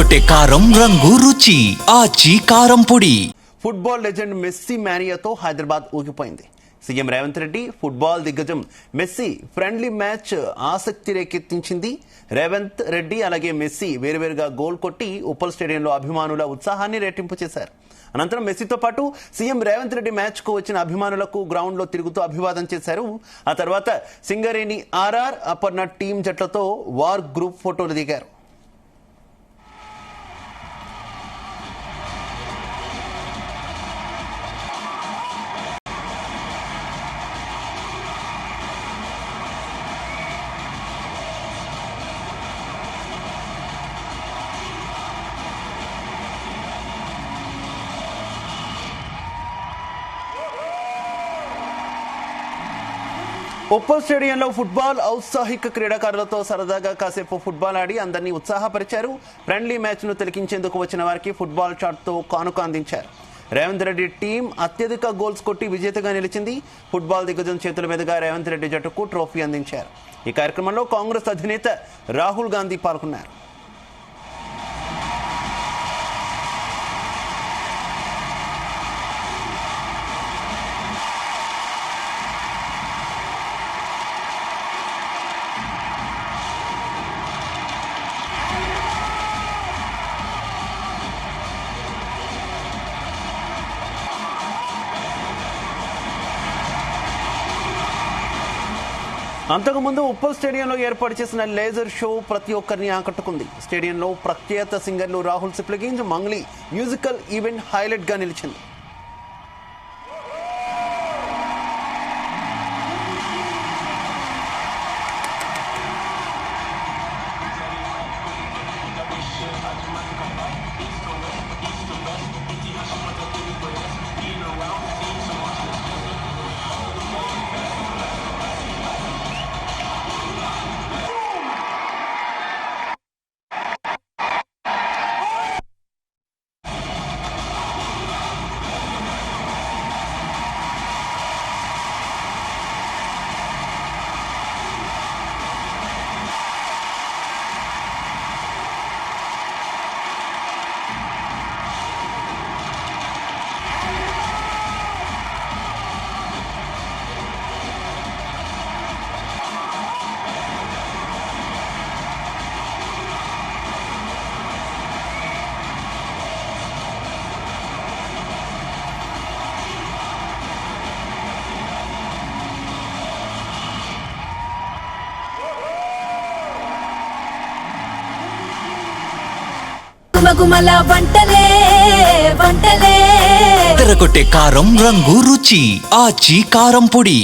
తెరకొట్టే కారం రంగు రుచి ఆచి కారం పొడి. ఫుట్బాల్ లెజెండ్ మెస్సీ మేనియాతో హైదరాబాద్ ఊగిపోయింది. సీఎం రేవంత్ రెడ్డి ఫుట్బాల్ దిగ్గజం మెస్సీ ఫ్రెండ్లీ మ్యాచ్ ఆసక్తి రేకెత్తించింది. రేవంత్ రెడ్డి అలాగే మెస్సీ వేరువేరుగా గోల్ కొట్టి ఉప్పల్ స్టేడియంలో అభిమానుల ఉత్సాహాన్ని రెట్టింపు చేశారు. అనంతరం మెస్సీతో పాటు సీఎం రేవంత్ రెడ్డి మ్యాచ్ కు వచ్చిన అభిమానులకు గ్రౌండ్ లో తిరుగుతూ అభివాదం చేశారు. ఆ తర్వాత సింగరేణి ఆర్ఆర్ అపర్ణ టీం జట్లతో వార్ గ్రూప్ ఫోటోలు దిగారు. ఉప్పల్ స్టేడియంలో ఫుట్బాల్ ఔత్సాహిక క్రీడాకారులతో సరదాగా కాసేపు ఫుట్బాల్ ఆడి అందరినీ ఉత్సాహపరిచారు. ఫ్రెండ్లీ మ్యాచ్ ను తిలకించేందుకు వచ్చిన వారికి ఫుట్బాల్ షాట్ తో కానుక అందించారు. రేవంత్ రెడ్డి టీం అత్యధిక గోల్స్ కొట్టి విజేతగా నిలిచింది. ఫుట్బాల్ దిగ్గజం చేతుల మీదుగా రేవంత్ రెడ్డి జట్టుకు ట్రోఫీ అందించారు. ఈ కార్యక్రమంలో కాంగ్రెస్ అధినేత రాహుల్ గాంధీ పాల్గొన్నారు. అంతకుముందు ఉప్పల్ స్టేడియంలో ఏర్పాటు చేసిన లేజర్ షో ప్రతి ఒక్కరిని ఆకట్టుకుంది. స్టేడియంలో ప్రఖ్యాత సింగర్లు Rahul Sipligunj Mangli musical event highlight గా నిలిచింది. గుమగుమల వంటలే వంటలే తెరకొట్టే కారం రంగు రుచి ఆచి కారం పొడి.